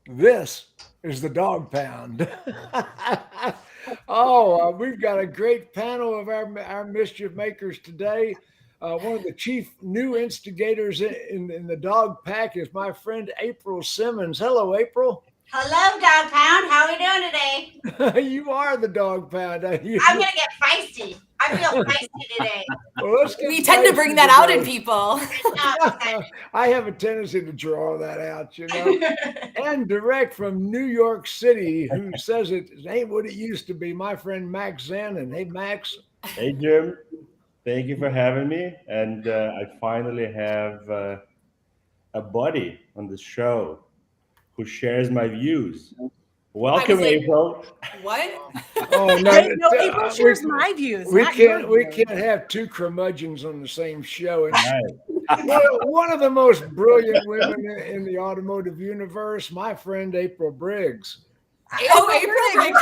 This is the Dog Pound. We've got a great panel of our mischief makers today. One of the chief new instigators in the dog pack is my friend April Simmons. Hello, April. Hello, Dog Pound. How are we doing today? You are the Dog Pound. I'm going to get feisty. I feel feisty today. Well, we tend to bring that out in people. I have a tendency to draw that out, And direct from New York City, who says it ain't what it used to be, my friend Max Zanan. Hey, Max. Hey, Jim. Thank you for having me. And I finally have a buddy on the show who shares my views. Welcome, April. What? Oh no! No, April shares my views. We can't have two curmudgeons on the same show. One of the most brilliant women in the automotive universe, my friend April Briggs. Oh, April Briggs.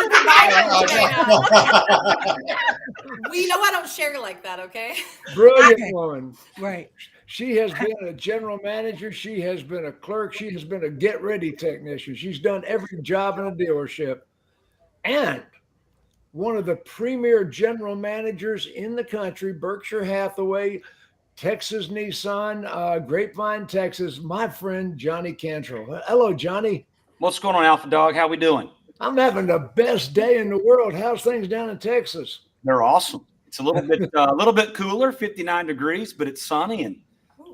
We know I don't share like that, okay? Brilliant woman. Right. She has been a general manager. She has been a clerk. She has been a get-ready technician. She's done every job in a dealership. And one of the premier general managers in the country, Berkshire Hathaway, Texas Nissan, Grapevine, Texas, my friend Johnny Cantrell. Hello, Johnny. What's going on, Alpha Dog? How we doing? I'm having the best day in the world. How's things down in Texas? They're awesome. It's a little bit cooler, 59 degrees, but it's sunny, and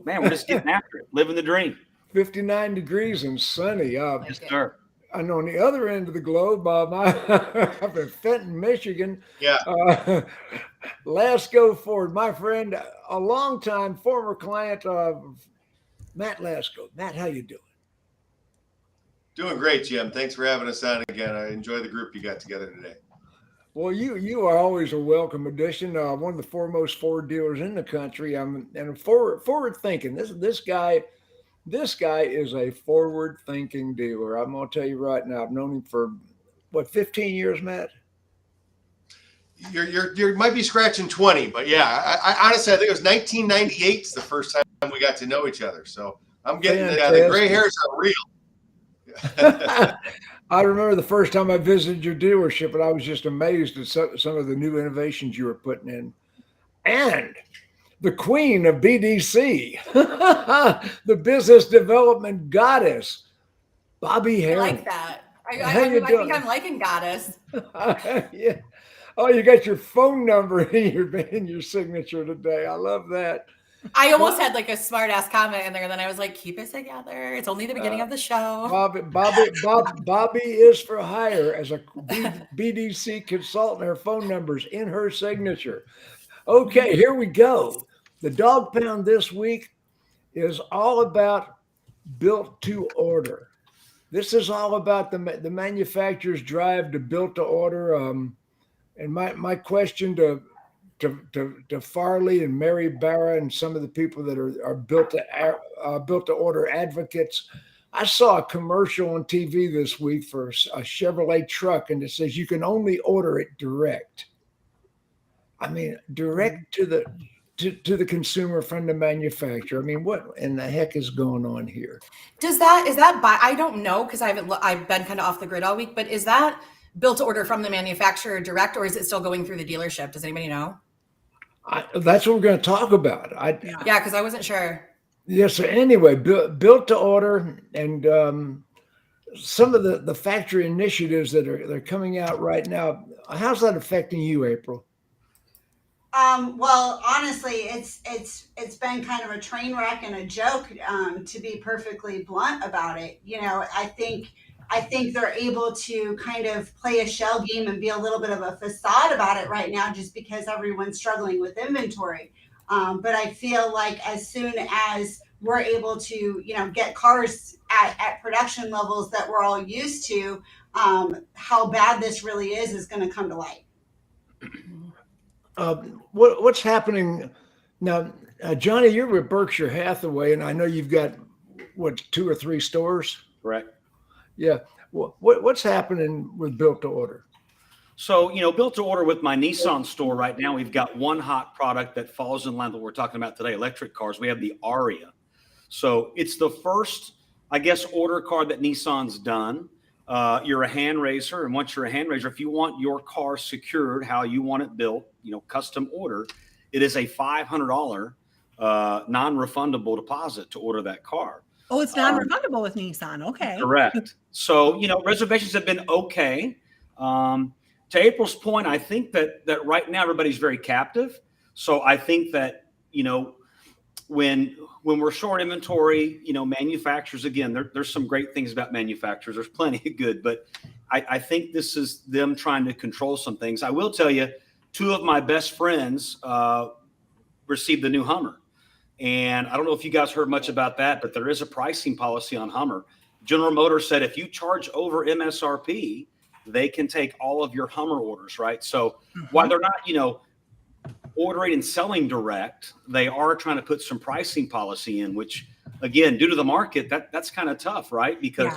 man, we're just getting after it, living the dream. 59 degrees and sunny. Yes, sir. And on the other end of the globe, I'm in Fenton, Michigan. Yeah. Lasco Ford, my friend, a longtime former client of Matt Lasco. Matt, how you doing? Doing great, Jim. Thanks for having us on again. I enjoy the group you got together today. Well, you are always a welcome addition. One of the foremost Ford dealers in the country. And forward thinking. This guy is a forward thinking dealer. I'm gonna tell you right now. I've known him for 15 years, Matt. You might be scratching 20, but yeah, I honestly I think it was 1998 is the first time we got to know each other. So I'm getting the gray hairs are real. I remember the first time I visited your dealership, and I was just amazed at some of the new innovations you were putting in. And the queen of BDC, the business development goddess, Bobbie Herron. I like that. I think I'm liking goddess. Yeah. Oh, you got your phone number in your signature today. I love that. I almost had like a smart ass comment in there, and then I was like, keep it together. It's only the beginning of the show. Bobbie is for hire as a BDC consultant. Her phone number's in her signature. Okay, here we go. The Dog Pound this week is all about built to order. This is all about the manufacturer's drive to built to order. And my question to Farley and Mary Barra and some of the people that are built to order advocates. I saw a commercial on TV this week for a Chevrolet truck, and it says you can only order it direct. I mean, direct to the consumer from the manufacturer. I mean, what in the heck is going on here? Is that I don't know, because I've been kind of off the grid all week, but is that built to order from the manufacturer direct, or is it still going through the dealership? Does anybody know? That's what we're going to talk about. Yeah, because I wasn't sure. Yes. So anyway, built to order, and some of the factory initiatives they're coming out right now. How's that affecting you, April? Well, honestly, it's been kind of a train wreck and a joke, to be perfectly blunt about it. I think they're able to kind of play a shell game and be a little bit of a facade about it right now, just because everyone's struggling with inventory. But I feel like as soon as we're able to, get cars at production levels that we're all used to, how bad this really is going to come to light. What's happening now, Johnny? You're with Berkshire Hathaway, and I know you've got 2 or 3 stores. Correct. Yeah. What's happening with built to order? So, built to order with my Nissan store right now, we've got one hot product that falls in line with what we're talking about today, electric cars. We have the Aria. So it's the first I guess, order card that Nissan's done. You're a hand raiser, and once you're a hand raiser, if you want your car secured how you want it built, custom order, it is a $500 non-refundable deposit to order that car. Oh, it's non-refundable with Nissan. Okay. Correct. So, reservations have been okay. To April's point, I think that right now everybody's very captive. So I think that, when we're short inventory, manufacturers, again, there's some great things about manufacturers. There's plenty of good, but I think this is them trying to control some things. I will tell you, two of my best friends received the new Hummer. And I don't know if you guys heard much about that, but there is a pricing policy on Hummer. General Motors said if you charge over MSRP, they can take all of your Hummer orders, right? So while they're not, ordering and selling direct, they are trying to put some pricing policy in, which, again, due to the market, that's kind of tough, right? Because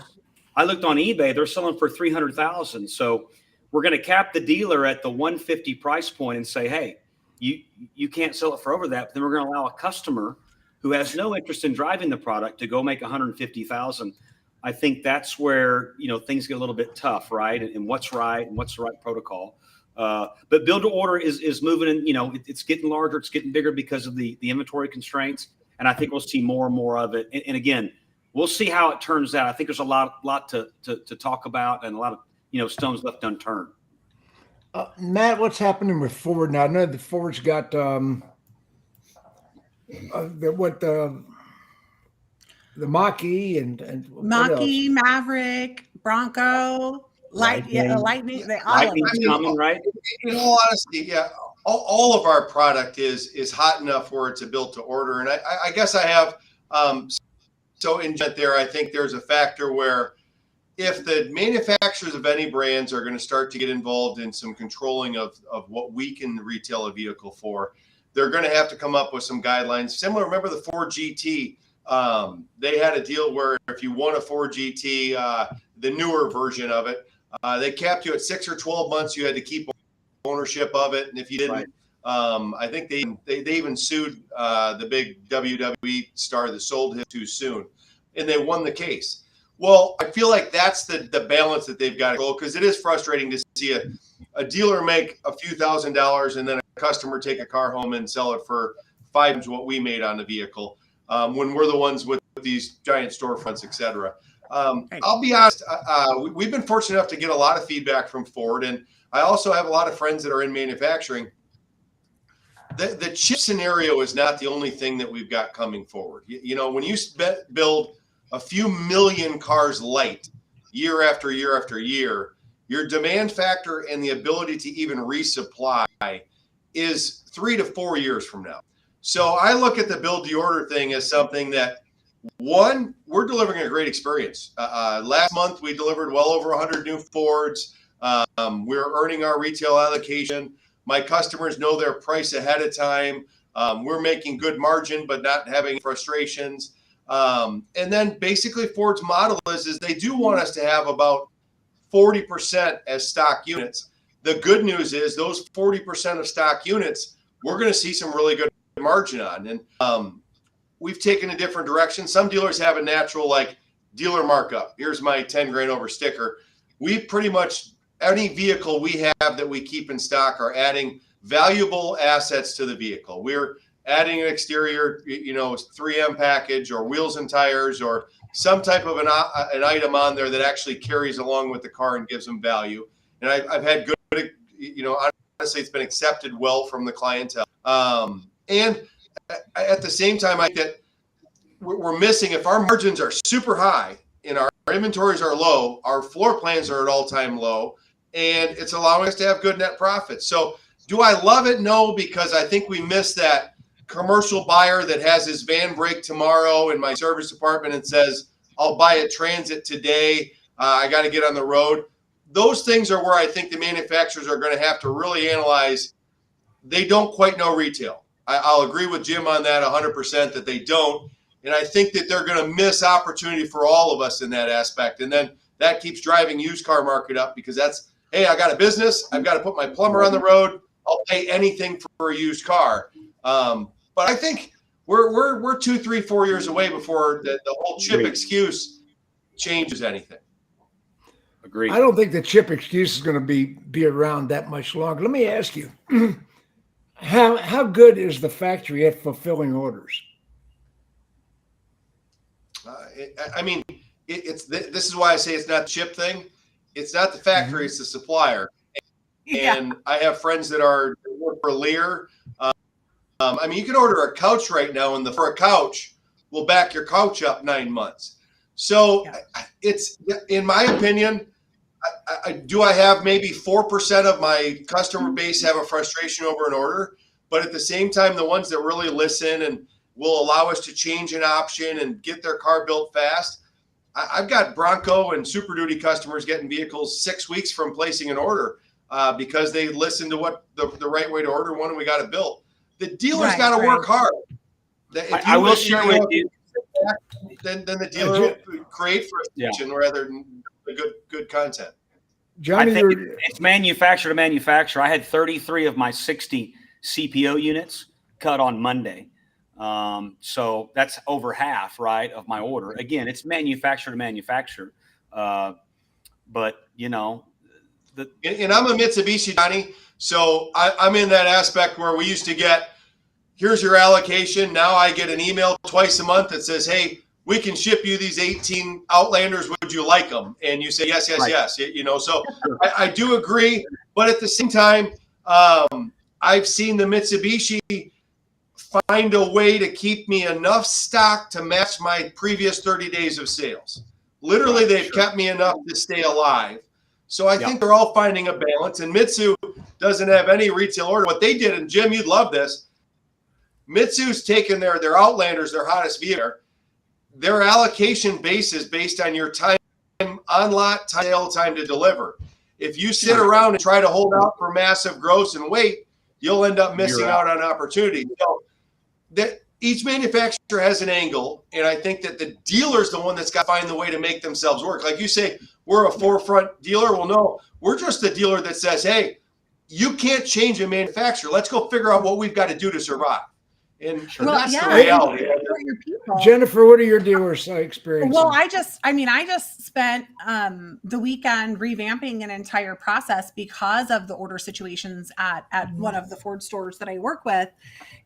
I looked on eBay, they're selling for $300,000. So we're going to cap the dealer at the $150 price point and say, hey, you can't sell it for over that. But then we're going to allow a customer who has no interest in driving the product to go make $150,000. I think that's where, things get a little bit tough, right? And what's right and what's the right protocol. But build to order is moving, and it's getting larger, it's getting bigger because of the inventory constraints, and I think we'll see more and more of it. And again, we'll see how it turns out. I think there's a lot to talk about, and a lot of stones left unturned. Matt, what's happening with Ford now? I know the Ford's got the Mach-E and Mach-E, Maverick, Bronco, Lightning. They all Lightning's coming, right? In all honesty, yeah, all of our product is hot enough where it's a built to order, and I guess I have so in there. I think there's a factor where if the manufacturers of any brands are going to start to get involved in some controlling of what we can retail a vehicle for, they're going to have to come up with some guidelines. Similar, remember the Ford GT? They had a deal where if you want a Ford GT, the newer version of it, they capped you at 6 or 12 months. You had to keep ownership of it, and if you didn't, I think they even sued the big WWE star that sold him too soon, and they won the case. Well, I feel like that's the balance that they've got to go, because it is frustrating to see a dealer make a few $1,000s and then a customer take a car home and sell it for 5 times what we made on the vehicle when we're the ones with these giant storefronts, et cetera. I'll be honest, we've been fortunate enough to get a lot of feedback from Ford, and I also have a lot of friends that are in manufacturing. The chip scenario is not the only thing that we've got coming forward. When you build a few million cars light year after year after year, your demand factor and the ability to even resupply is 3 to 4 years from now. So I look at the build to order thing as something that, one, we're delivering a great experience. Last month, we delivered well over 100 new Fords. We're earning our retail allocation. My customers know their price ahead of time. We're making good margin, but not having frustrations. And then basically Ford's model is they do want us to have about 40% as stock units. The good news is those 40% of stock units, we're going to see some really good margin on. And we've taken a different direction. Some dealers have a natural dealer markup. Here's my 10 grand over sticker. We pretty much, any vehicle we have that we keep in stock are adding valuable assets to the vehicle. We're adding an exterior, 3M package or wheels and tires or some type of an item on there that actually carries along with the car and gives them value. And I've had good, honestly, it's been accepted well from the clientele. And at the same time, I think that we're missing, if our margins are super high and our inventories are low, our floor plans are at all-time low, and it's allowing us to have good net profits. So do I love it? No, because I think we miss that commercial buyer that has his van break tomorrow in my service department and says, I'll buy a Transit today. I got to get on the road. Those things are where I think the manufacturers are going to have to really analyze. They don't quite know retail. I'll agree with Jim on that 100% that they don't. And I think that they're going to miss opportunity for all of us in that aspect. And then that keeps driving used car market up because that's, hey, I got a business. I've got to put my plumber on the road. I'll pay anything for a used car. But I think we're 2, 3, 4 years away before the whole chip excuse changes anything. Agreed. I don't think the chip excuse is going to be around that much longer. Let me ask you, how good is the factory at fulfilling orders? This is why I say it's not the chip thing. It's not the factory, it's the supplier. And I have friends that work for Lear. You can order a couch right now, and for a couch will back your couch up 9 months. So it's, in my opinion, I have maybe 4% of my customer base have a frustration over an order, but at the same time, the ones that really listen and will allow us to change an option and get their car built fast. I've got Bronco and Super Duty customers getting vehicles 6 weeks from placing an order because they listened to what the right way to order one, and we got it built. The dealer's got to work hard. I will share with you. Then the dealer will create frustration rather than good content. Johnny, I think it's manufacturer to manufacturer. I had 33 of my 60 CPO units cut on Monday. So that's over half, right, of my order. Again, it's manufacturer to manufacturer. But, and I'm a Mitsubishi, Johnny. So I'm in that aspect where we used to get, here's your allocation. Now I get an email twice a month that says, hey, we can ship you these 18 Outlanders. Would you like them? And you say, yes, right. yes. So I do agree. But at the same time, I've seen the Mitsubishi find a way to keep me enough stock to match my previous 30 days of sales. Literally, they've kept me enough to stay alive. So I think they're all finding a balance. And Mitsu doesn't have any retail order. What they did, and Jim, you'd love this, Mitsu's taken their Outlanders, their hottest vehicle. Their allocation base is based on your time on lot, sale time to deliver. If you sit around and try to hold out for massive gross and wait, you'll end up missing out on opportunity. So that each manufacturer has an angle, and I think that the dealer's the one that's got to find the way to make themselves work. Like you say, we're a forefront dealer. Well, no, we're just a dealer that says, hey, you can't change a manufacturer. Let's go figure out what we've got to do to survive. And that's the reality. Jennifer, what are your dealers' experiences? Well, I just spent the weekend revamping an entire process because of the order situations at one of the Ford stores that I work with.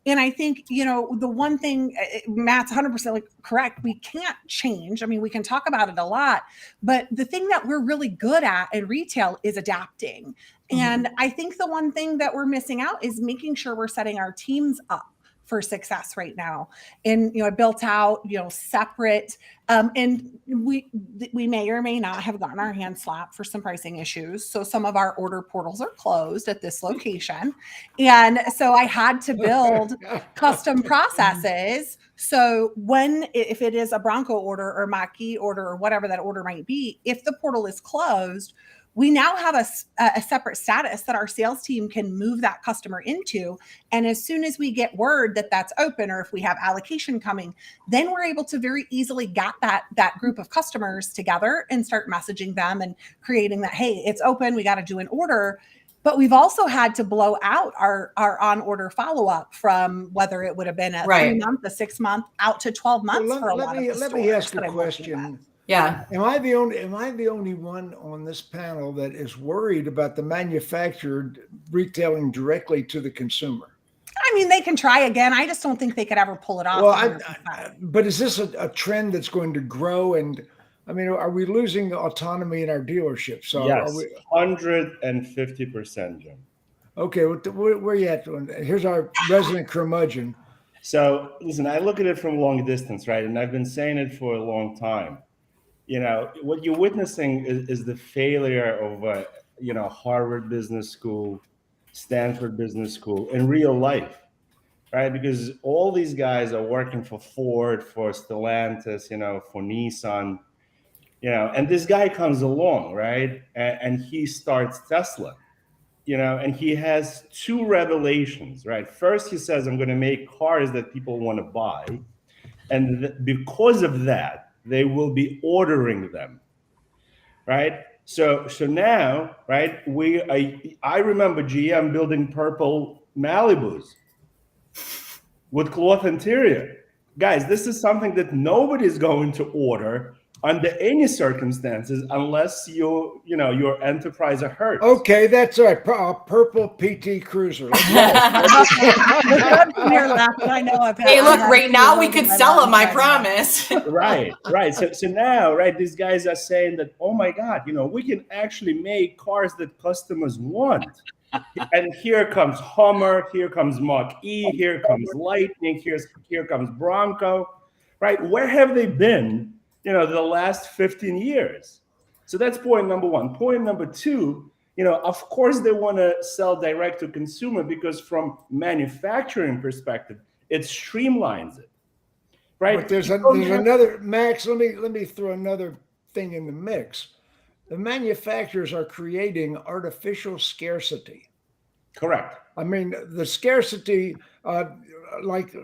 And I think, the one thing, Matt's 100% correct. We can't change. We can talk about it a lot, but the thing that we're really good at in retail is adapting. And I think the one thing that we're missing out is making sure we're setting our teams up for success right now. And, I built out, separate, and we may or may not have gotten our hands slapped for some pricing issues. So some of our order portals are closed at this location. And so I had to build custom processes. So if it is a Bronco order or Mach-E order or whatever that order might be, if the portal is closed, we now have a separate status that our sales team can move that customer into. And as soon as we get word that that's open, or if we have allocation coming, then we're able to very easily get that group of customers together and start messaging them and creating that, hey, it's open, we got to do an order. But we've also had to blow out our on-order follow-up from whether it would have been a 3-month, a 6-month, out to 12 months for a lot of the stores. Let me ask a question. Yeah. Am I the only one on this panel that is worried about the manufacturer retailing directly to the consumer? They can try again. I just don't think they could ever pull it off. Well, but is this a trend that's going to grow? And are we losing autonomy in our dealerships? So yes, 150%, Jim. Okay, where are you at? Here's our resident curmudgeon. So listen, I look at it from long distance, right? And I've been saying it for a long time. What you're witnessing is the failure of, Harvard Business School, Stanford Business School in real life, right? Because all these guys are working for Ford, for Stellantis, for Nissan, and this guy comes along, right? And he starts Tesla, and he has 2 revelations, right? First, he says, I'm going to make cars that people want to buy. And because of that, they will be ordering them, right? So now, right, I remember GM building purple Malibus with cloth interior. Guys, this is something that nobody's going to order under any circumstances unless your enterprise are hurt. Okay, that's all right. Purple PT Cruiser. You're laughing. I know. Hey, look, right now we could sell them, I promise. Right. So now, right, these guys are saying that, oh my God, we can actually make cars that customers want. And here comes Hummer, here comes Mach-E, here comes Lightning, here comes Bronco, right? Where have they been, the last 15 years? So that's point number one. Point number two, of course they want to sell direct to consumer because from manufacturing perspective, it streamlines it, right? But there's another, Max, let me throw another thing in the mix. The manufacturers are creating artificial scarcity. Correct. I mean, the scarcity, like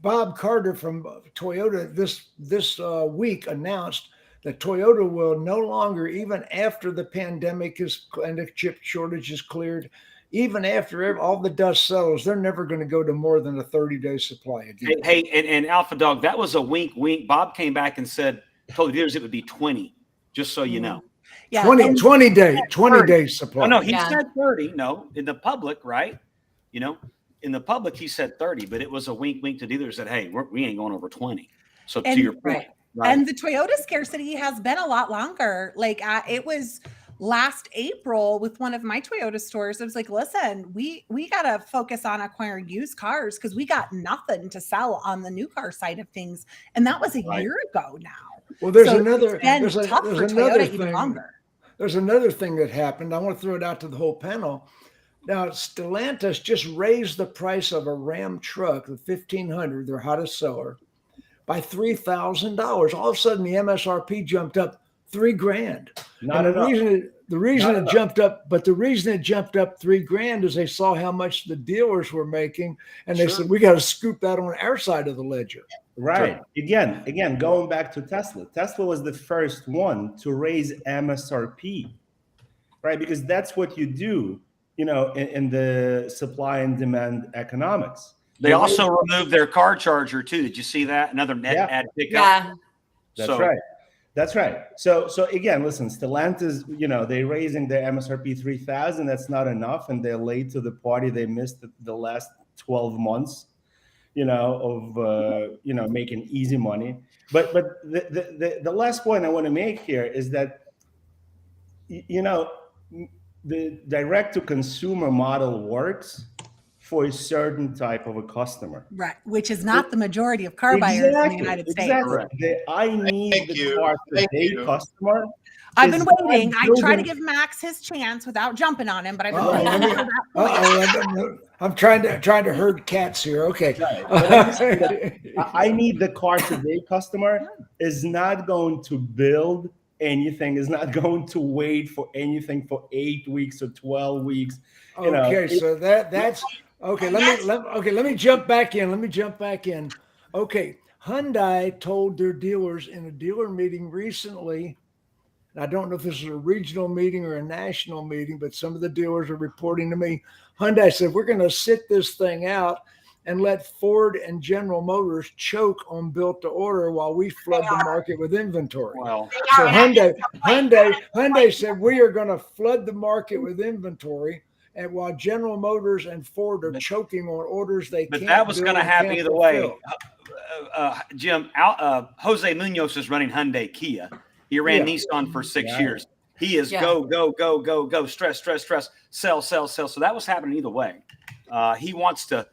Bob Carter from Toyota this week announced that Toyota will no longer, even after the pandemic and the chip shortage is cleared, even after all the dust settles, they're never going to go to more than a 30-day supply again. Hey, and Alpha Dog, that was a wink. Bob came back and told the dealers it would be 20. Just so you know. Yeah, 20 days supply. Oh, no, he said 30. No, in the public, right? In the public, he said 30, but it was a wink to dealers that, hey, we ain't going over 20. So to your point. Right. And the Toyota scarcity has been a lot longer. Like it was last April with one of my Toyota stores. I was like, listen, we got to focus on acquiring used cars because we got nothing to sell on the new car side of things. And that was a year ago now. Well, there's So another it's been tough for Toyota even thing. longer. There's another thing that happened. I want to throw it out to the whole panel. Now, Stellantis just raised the price of a Ram truck, the 1500, their hottest seller, by $3,000. All of a sudden, the MSRP jumped up $3,000. The reason it jumped up $3,000 is they saw how much the dealers were making, and they said we got to scoop that on our side of the ledger. Right. Again, going back to Tesla. Tesla was the first one to raise MSRP, right? Because that's what you do, in the supply and demand economics. They also removed their car charger too. Did you see that? Another net ad pickup. Yeah. That's right. So again, listen, Stellantis, they're raising their MSRP 3,000. That's not enough, and they're late to the party. They missed the last 12 months, of making easy money. But the last point I want to make here is that the direct to consumer model works for a certain type of a customer, Right. Which is not the majority of car buyers in the United States. Exactly. I need the car today customer. I've been waiting. I try to give Max his chance without jumping on him, but I've been waiting for that point. I'm trying to herd cats here. Okay. I need the car today customer is not going to build anything, is not going to wait for anything for 8 weeks or 12 weeks. So that's okay. Let me jump back in. Okay. Hyundai told their dealers in a dealer meeting recently, and I don't know if this is a regional meeting or a national meeting, but some of the dealers are reporting to me. Hyundai said, we're going to sit this thing out and let Ford and General Motors choke on built to order while we flood the market with inventory. Well, So Hyundai said, we are going to flood the market with inventory, and while General Motors and Ford are choking on orders they but can't. that was build going to and happen can't either way. fulfill. Jim, Jose Munoz is running Hyundai Kia. He ran Nissan for 6 years. He is go, stress, sell. So that was happening either way. He wants to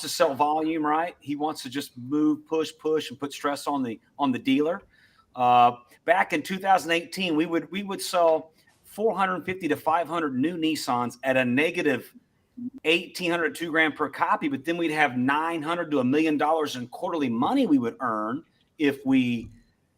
sell volume, right? He wants to just move, push, and put stress on the dealer. Back in 2018, we would sell 450 to 500 new Nissans at a negative $1,800 to $2,000 per copy, but then we'd have $900 to $1 million in quarterly money we would earn if we,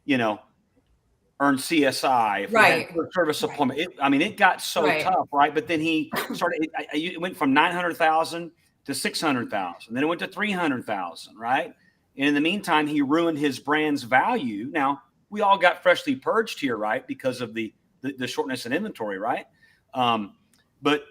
earn CSI, if we had service supplement. It got so tough, right? But then he started. It went from 900,000 to 600,000. Then it went to 300,000, right? And in the meantime, he ruined his brand's value. Now we all got freshly purged here, right? Because of the shortness in inventory, right? But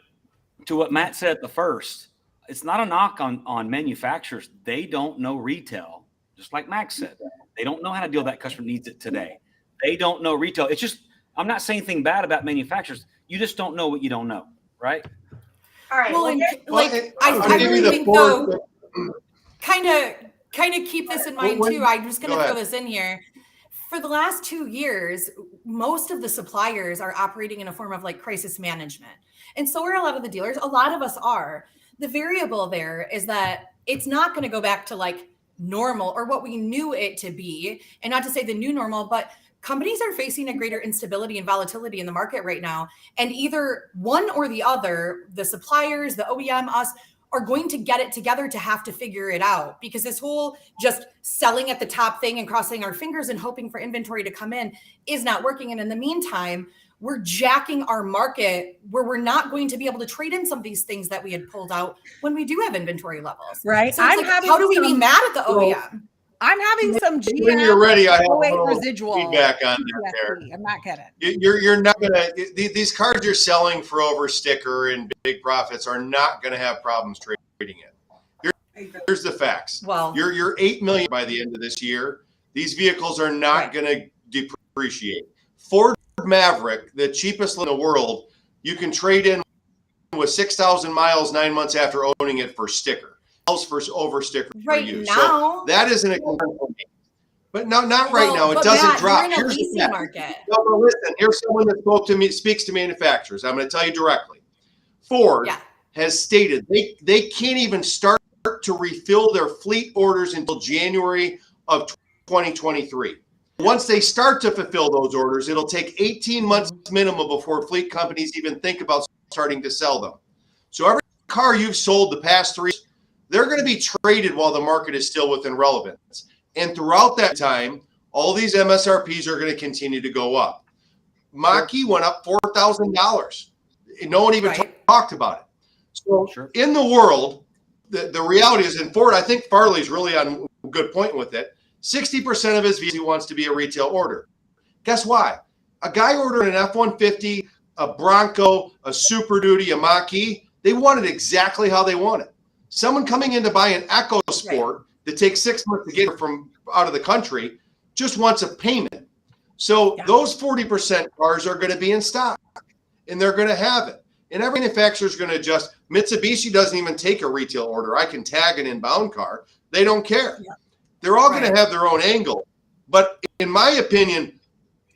to what Matt said at the first, it's not a knock on manufacturers. They don't know retail, just like Max said. They don't know how to deal with that customer needs it today. They don't know retail. It's just, I'm not saying anything bad about manufacturers. You just don't know what you don't know, right? All right. Well, Well, and Well, I give you really the think Ford- though, kind of keep this in mind Well, too. I'm just going go to throw ahead. this in here. For the last 2 years, most of the suppliers are operating in a form of like crisis management. And so are a lot of the dealers. A lot of us are. The variable there is that it's not going to go back to like normal or what we knew it to be. And not to say the new normal, but companies are facing a greater instability and volatility in the market right now. And either one or the other, the suppliers, the OEM, us, are going to get it together to have to figure it out, because this whole just selling at the top thing and crossing our fingers and hoping for inventory to come in is not working. And in the meantime, we're jacking our market where we're not going to be able to trade in some of these things that we had pulled out when we do have inventory levels. Right. So it's I'm like, having how do we be some- mad at the OEM? I'm having some When you're ready, I have a 08 little residual feedback on that there. PTSD. I'm not kidding. You're not gonna, these cars you're selling for over sticker and big profits are not gonna have problems trading it. Here's the facts. Well, You're 8 million by the end of this year. These vehicles are not gonna depreciate. Ford Maverick, the cheapest in the world, you can trade in with 6,000 miles 9 months after owning it for sticker. For over sticker for right you. now, So that isn't a concern for me. But no, not right now. It but doesn't Matt, drop. You're in a Here's the leasing fact. market. No, but listen, here's someone that speaks to manufacturers. I'm going to tell you directly. Ford has stated they can't even start to refill their fleet orders until January of 2023. Once they start to fulfill those orders, it'll take 18 months minimum before fleet companies even think about starting to sell them. So every car you've sold the past 3 years, they're going to be traded while the market is still within relevance. And throughout that time, all these MSRPs are going to continue to go up. Mach-E went up $4,000. No one even talked about it. So in the world, the reality is in Ford, I think Farley's really on a good point with it. 60% of his vehicles wants to be a retail order. Guess why? A guy ordering an F-150, a Bronco, a Super Duty, a Mach-E, they want it exactly how they want it. Someone coming in to buy an EcoSport that takes 6 months to get it from out of the country just wants a payment. So those 40% cars are going to be in stock, and they're going to have it. And every manufacturer is going to adjust. Mitsubishi doesn't even take a retail order. I can tag an inbound car. They don't care. They're all going to have their own angle. But in my opinion,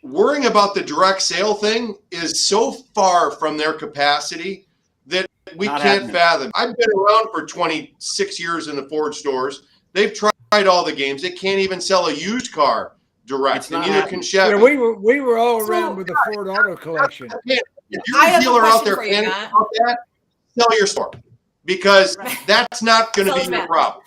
worrying about the direct sale thing is so far from their capacity that we can't fathom. I've been around for 26 years in the Ford stores. They've tried all the games. They can't even sell a used car direct, and neither can Chevy. Yeah, we were all around with the Ford Auto Collection. If you're a dealer out there panicking about that, sell your store, because that's not going to be your problem.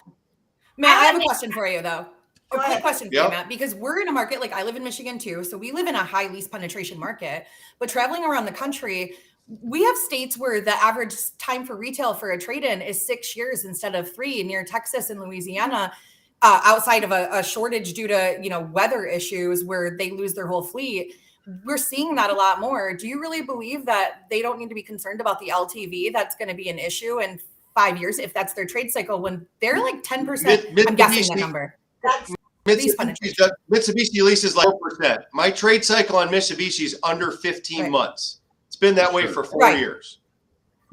Matt, I have a question for you, though. A quick question for you, Yep. Matt, because we're in a market, like I live in Michigan too, so we live in a high lease penetration market, but traveling around the country, we have states where the average time for retail for a trade-in is 6 years instead of 3, near Texas and Louisiana, outside of a shortage due to, weather issues where they lose their whole fleet. We're seeing that a lot more. Do you really believe that they don't need to be concerned about the LTV that's going to be an issue in 5 years if that's their trade cycle, when they're like 10%? I'm guessing that number. Mitsubishi leases like 4%. My trade cycle on Mitsubishi is under 15 months. It's been that way for 4 years.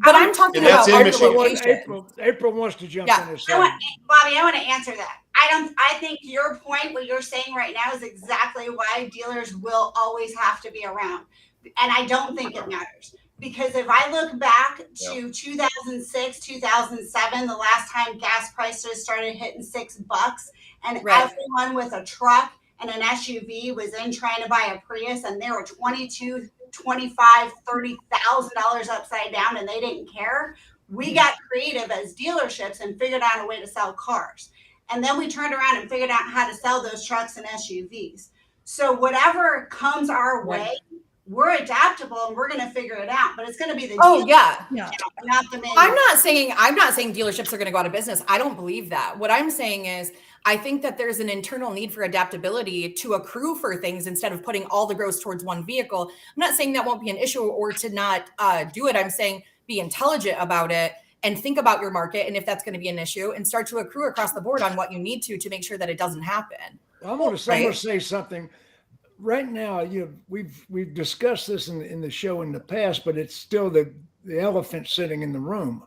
But I'm talking about our location. April wants to jump in this. Bobby, I want to answer that. I think your point, what you're saying right now, is exactly why dealers will always have to be around. And I don't think it matters. Because if I look back to 2006, 2007, the last time gas prices started hitting $6, and everyone with a truck and an SUV was in trying to buy a Prius, and they were $22,000, $25,000, $30,000 upside down, and they didn't care. We got creative as dealerships and figured out a way to sell cars. And then we turned around and figured out how to sell those trucks and SUVs. So whatever comes our way, we're adaptable and we're going to figure it out. But it's going to be the not the main. I'm not saying dealerships are going to go out of business. I don't believe that. What I'm saying is, I think that there's an internal need for adaptability to accrue for things instead of putting all the gross towards one vehicle. I'm not saying that won't be an issue or to not do it. I'm saying be intelligent about it and think about your market and if that's going to be an issue, and start to accrue across the board on what you need to make sure that it doesn't happen. I'm going to say something. right now, we've discussed this in the show in the past, but it's still the elephant sitting in the room.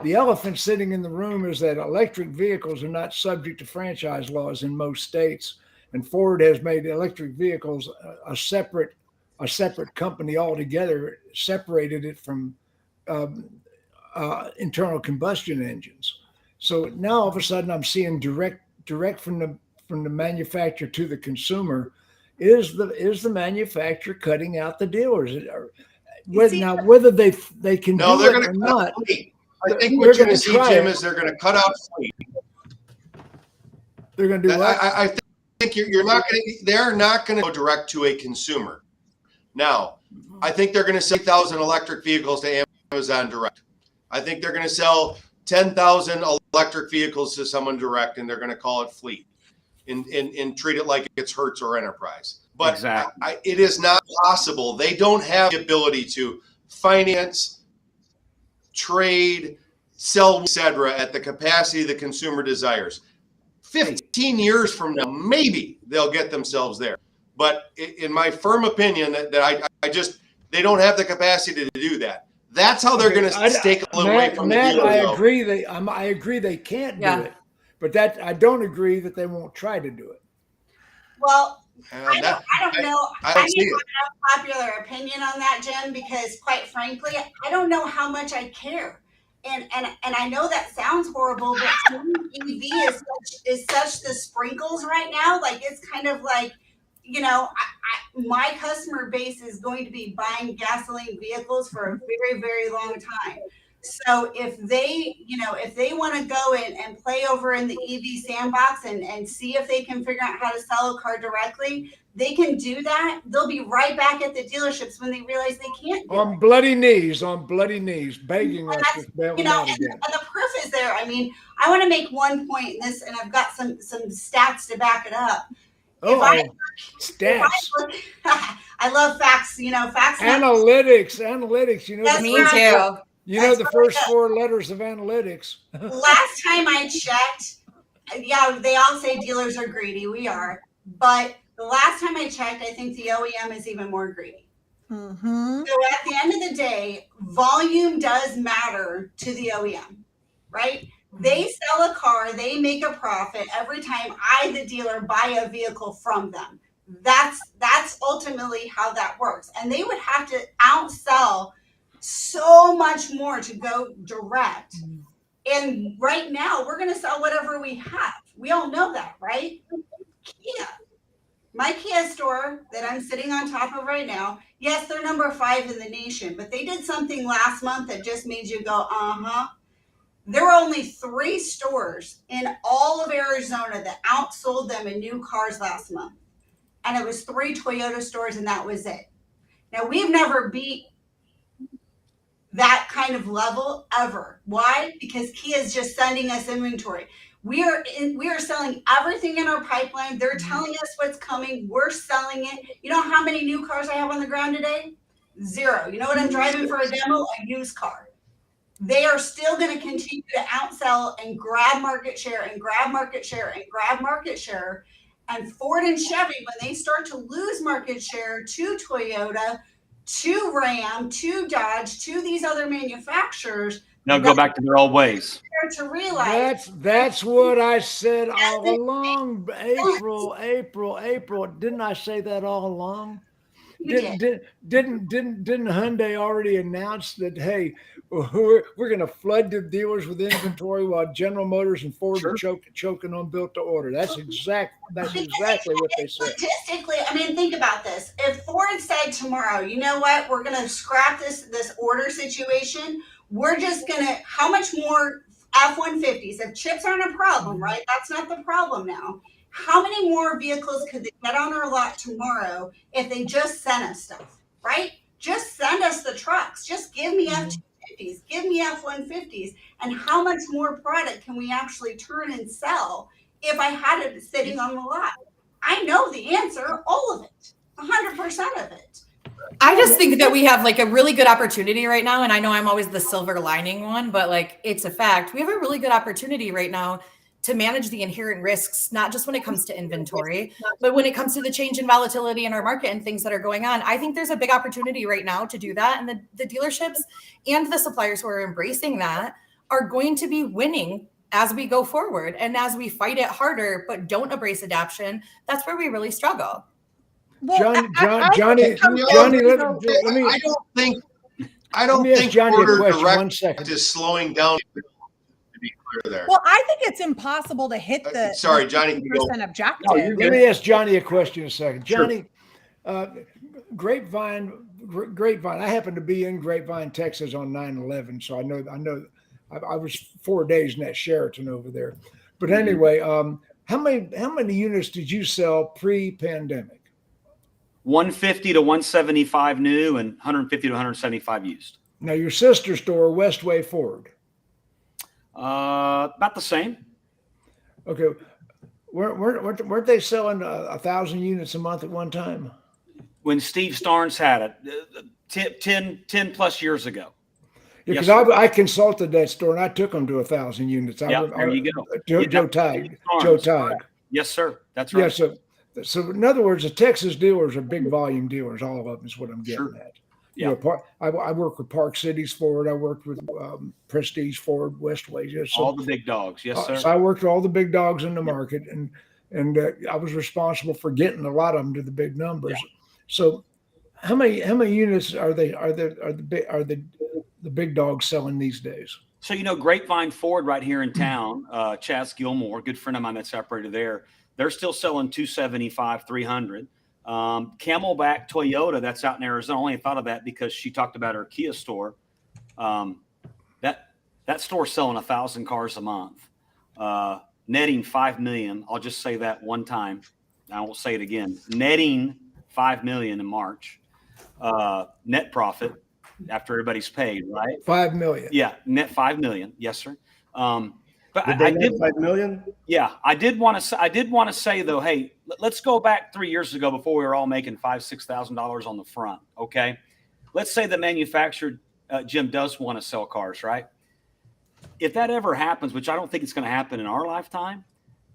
The elephant sitting in the room is that electric vehicles are not subject to franchise laws in most states, and Ford has made electric vehicles a separate company altogether, separated it from internal combustion engines. So now all of a sudden I'm seeing direct from the manufacturer to the consumer. Is the manufacturer cutting out the dealers? Whether they can No, do they're it going or to not. I think what you're going to see, Jim, is they're going to cut out fleet. They're going to do what? I think you're not going to. They're not going to go direct to a consumer. Now, I think they're going to sell 8,000 electric vehicles to Amazon direct. I think they're going to sell 10,000 electric vehicles to someone direct, and they're going to call it fleet, and treat it like it's Hertz or Enterprise. But Exactly. it is not possible. They don't have the ability to finance, trade, sell, etc. at the capacity the consumer desires. 15 years from now, maybe they'll get themselves there. But in my firm opinion, they don't have the capacity to do that. That's how they're going to take a little away from the dealer. I agree they can't do it, but I don't agree that they won't try to do it. Well, I don't know. I see need a popular opinion on that, Jim, because quite frankly, I don't know how much I care. And I know that sounds horrible, but to me, EV is such the sprinkles right now. Like, it's kind of like, my customer base is going to be buying gasoline vehicles for a very, very long time. So if they want to go and play over in the EV sandbox and see if they can figure out how to sell a car directly, they can do that. They'll be right back at the dealerships when they realize they can't do on it. bloody knees, begging like this. And the proof is there. I mean, I want to make one point in this, and I've got some stats to back it up. Stats. I love facts. Facts. Analytics. That's Me too. The first four letters of analytics. Last time I checked, they all say dealers are greedy. We are. But the last time I checked, I think the OEM is even more greedy. Mm-hmm. So at the end of the day, volume does matter to the OEM, right? They sell a car, they make a profit every time I, the dealer, buy a vehicle from them. That's ultimately how that works. And they would have to outsell so much more to go direct. And right now, we're going to sell whatever we have. We all know that, right? Kia. My Kia store that I'm sitting on top of right now, yes, they're number 5 in the nation, but they did something last month that just made you go, uh-huh. There were only 3 stores in all of Arizona that outsold them in new cars last month. And it was 3 Toyota stores, and that was it. Now, we've never beat that kind of level ever. Why? Because Kia is just sending us inventory. We are selling everything in our pipeline. They're telling us what's coming. We're selling it. You know how many new cars I have on the ground today? 0. You know what I'm driving for a demo? A used car. They are still going to continue to outsell and grab market share and grab market share and grab market share. And Ford and Chevy, when they start to lose market share to Toyota, to Ram, to Dodge, to these other manufacturers, Now go back to their old ways. to realize That's what I said all along. April. Didn't I say that all along? Didn't Hyundai already announce that, hey, we're going to flood the dealers with inventory while General Motors and Ford are choking on built to order? That's exactly what they said. Statistically, I mean, think about this. If Ford said tomorrow, you know what, we're going to scrap this order situation. We're just going to, how much more F-150s? If chips aren't a problem, right? That's not the problem now. How many more vehicles could they get on our lot tomorrow if they just sent us stuff, right? Just send us the trucks. Just give me F-250s, give me F-150s. And how much more product can we actually turn and sell if I had it sitting on the lot? I know the answer, all of it, 100% of it. I just think that we have like a really good opportunity right now. And I know I'm always the silver lining one, but like, it's a fact. We have a really good opportunity right now to manage the inherent risks, not just when it comes to inventory, but when it comes to the change in volatility in our market and things that are going on. I think there's a big opportunity right now to do that. And the dealerships and the suppliers who are embracing that are going to be winning as we go forward. And as we fight it harder, but don't embrace adaption, that's where we really struggle. Well, Johnny, let me ask Johnny a question. 1 second. Is slowing down. To be clear there. Well, I think it's impossible to hit the sorry, Johnny. percent objective. No, let me ask Johnny a question a second. Johnny, Sure. Grapevine. I happened to be in Grapevine, Texas on 9/11, so I know. I was 4 days in that Sheraton over there. But anyway, how many units did you sell pre-pandemic? 150 to 175 new and 150 to 175 used. Now, your sister store, Westway Ford. About the same. Okay. Weren't they selling 1,000 units a month at one time? When Steve Starnes had it, 10 plus years ago. Because Yes, I consulted that store and I took them to 1,000 units. There you go. Joe Tide. Yes, sir. That's right. Yeah. So in other words, the Texas dealers are big volume dealers. All of them is what I'm getting Sure. at. Yeah. You know, I work with Park Cities Ford. I worked with Prestige Ford, Westway. So, All the big dogs. Yes, sir. So I worked with all the big dogs in the market, and I was responsible for getting a lot of them to the big numbers. Yeah. So how many units are the big dogs selling these days? So, Grapevine Ford right here in town, Chaz Gilmore, good friend of mine that's operator there, they're still selling 275, 300. Camelback Toyota that's out in Arizona, I only thought of that because she talked about her Kia store. That store's selling 1,000 cars a month, netting $5 million. I'll just say that one time. I won't say it again. Netting $5 million in March. Net profit after everybody's paid, right? $5 million. Yeah, net $5 million. Yes, sir. But I did $5 million. Yeah, I did want to say though, hey, let's go back 3 years ago before we were all making $5,000-6,000 on the front. Okay, let's say the manufacturer Jim does want to sell cars, right? If that ever happens, which I don't think it's going to happen in our lifetime,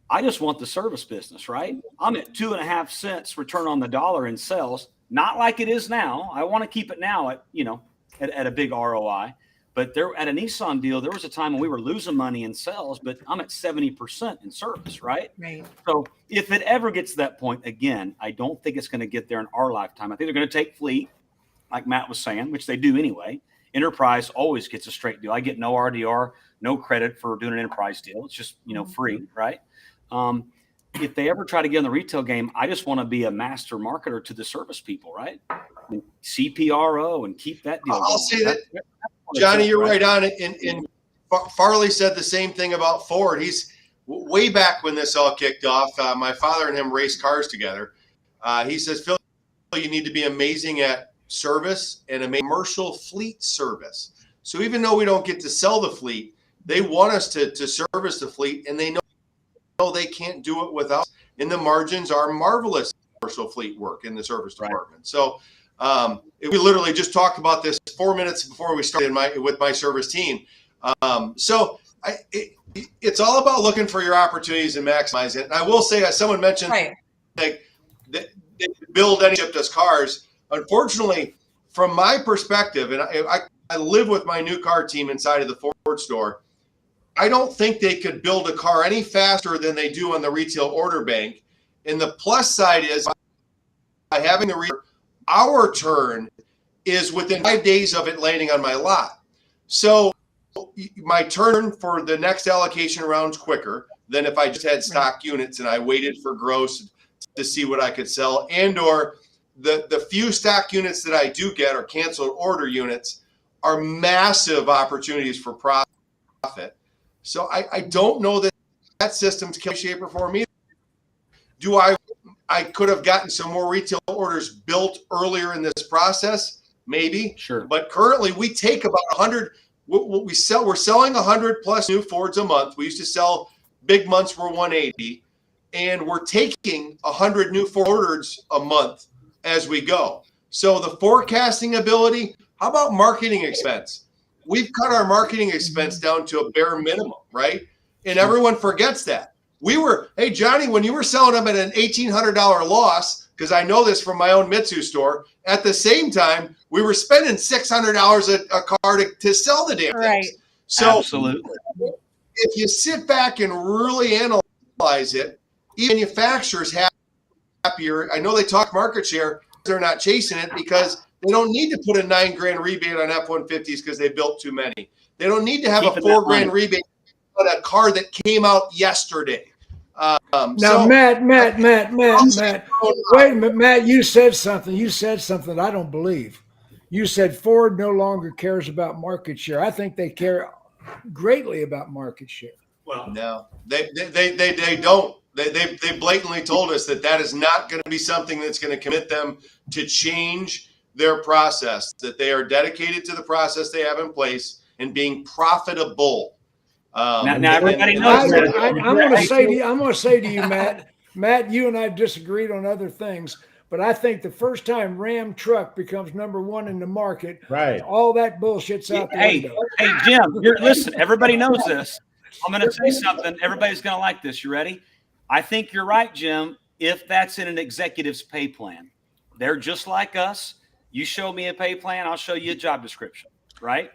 I just want the service business, right? I'm at 2.5 cents return on the dollar in sales, not like it is now. I want to keep it now at a big ROI. But there at a Nissan deal, there was a time when we were losing money in sales, but I'm at 70% in service, right? Right. So if it ever gets to that point, again, I don't think it's going to get there in our lifetime. I think they're going to take fleet, like Matt was saying, which they do anyway. Enterprise always gets a straight deal. I get no RDR, no credit for doing an enterprise deal. It's just, free, right? If they ever try to get in the retail game, I just want to be a master marketer to the service people, right? And CPRO and keep that deal. I'll say that, Johnny, you're right on it. And Farley said the same thing about Ford. He's way back when this all kicked off. My father and him raced cars together. He says, Phil, you need to be amazing at service and a commercial fleet service. So even though we don't get to sell the fleet, they want us to service the fleet, and they know they can't do it without us. And the margins are marvelous commercial fleet work in the service department. So we literally just talked about this 4 minutes before we started with my service team. So it's all about looking for your opportunities and maximize it. And I will say, as someone mentioned, they build any shipped us cars. Unfortunately, from my perspective, and I live with my new car team inside of the Ford store, I don't think they could build a car any faster than they do on the retail order bank. And the plus side is by having our turn is within 5 days of it landing on my lot. So my turn for the next allocation round's quicker than if I just had stock units and I waited for gross to see what I could sell, and or the few stock units that I do get or canceled order units are massive opportunities for profit. So I don't know that system's killing shape or form either. Do I could have gotten some more retail orders built earlier in this process? Maybe. Sure. But currently we take about 100. We're selling 100 plus new Fords a month. We used to sell big months were 180, and we're taking 100 new Ford orders a month as we go. So the forecasting ability. How about marketing expense? We've cut our marketing expense down to a bare minimum, right? And everyone forgets that. Hey, Johnny, when you were selling them at an $1,800 loss, because I know this from my own Mitsu store, at the same time, we were spending $600 a car to sell the damn Right. things. So Absolutely. if you sit back and really analyze it, even manufacturers happier. I know they talk market share. They're not chasing it because they don't need to put a $9,000 rebate on F-150s because they built too many. They don't need to have Keeping a that $4,000 money. rebate on a car that came out yesterday. Now, So Matt, wait a minute, Matt, you said something that I don't believe. You said Ford no longer cares about market share. I think they care greatly about market share. Well, no, they don't. They blatantly told us that is not going to be something that's going to commit them to change their process, that they are dedicated to the process they have in place and being profitable. Now everybody knows that. I'm going to say to you, Matt, you and I disagreed on other things, but I think the first time Ram truck becomes #1 in the market, Right. all that bullshit's out the window. Hey, Jim, listen, everybody knows this. I'm going to say something. Everybody's going to like this. You ready? I think you're right, Jim. If that's in an executive's pay plan, they're just like us. You show me a pay plan, I'll show you a job description, right?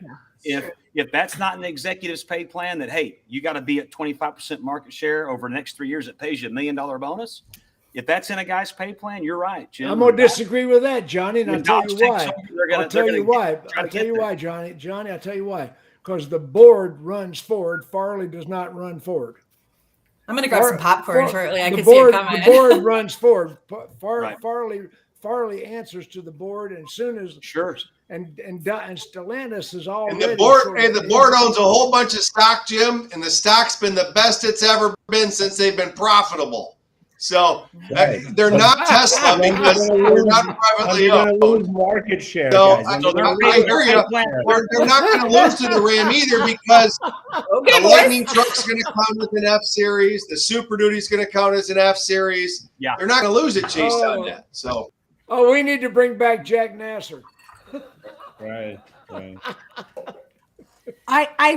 Yeah. If that's not an executive's pay plan, that, hey, you got to be at 25% market share over the next 3 years, it pays you $1 million bonus. If that's in a guy's pay plan, you're right, Jim. I'm going to disagree with that, Johnny, and I'll tell you why. I'll tell you why, Johnny. Johnny, I'll tell you why. Because the board runs Ford. Farley does not run Ford. I'm going to grab some popcorn shortly. I can see it coming. The board runs Ford. Right. Farley answers to the board, and as soon as and Stellantis is already. And the board owns a whole bunch of stock, Jim, and the stock's been the best it's ever been since they've been profitable. So they're not Tesla because they're not privately owned. They're going to lose market share. So guys. I hear you. They're not going to lose to the Ram either because the Lightning truck's going to come with an F Series. The Super Duty's going to count as an F Series. Yeah. They're not going to lose it, Chase, on that. So. Oh, we need to bring back Jack Nasser. I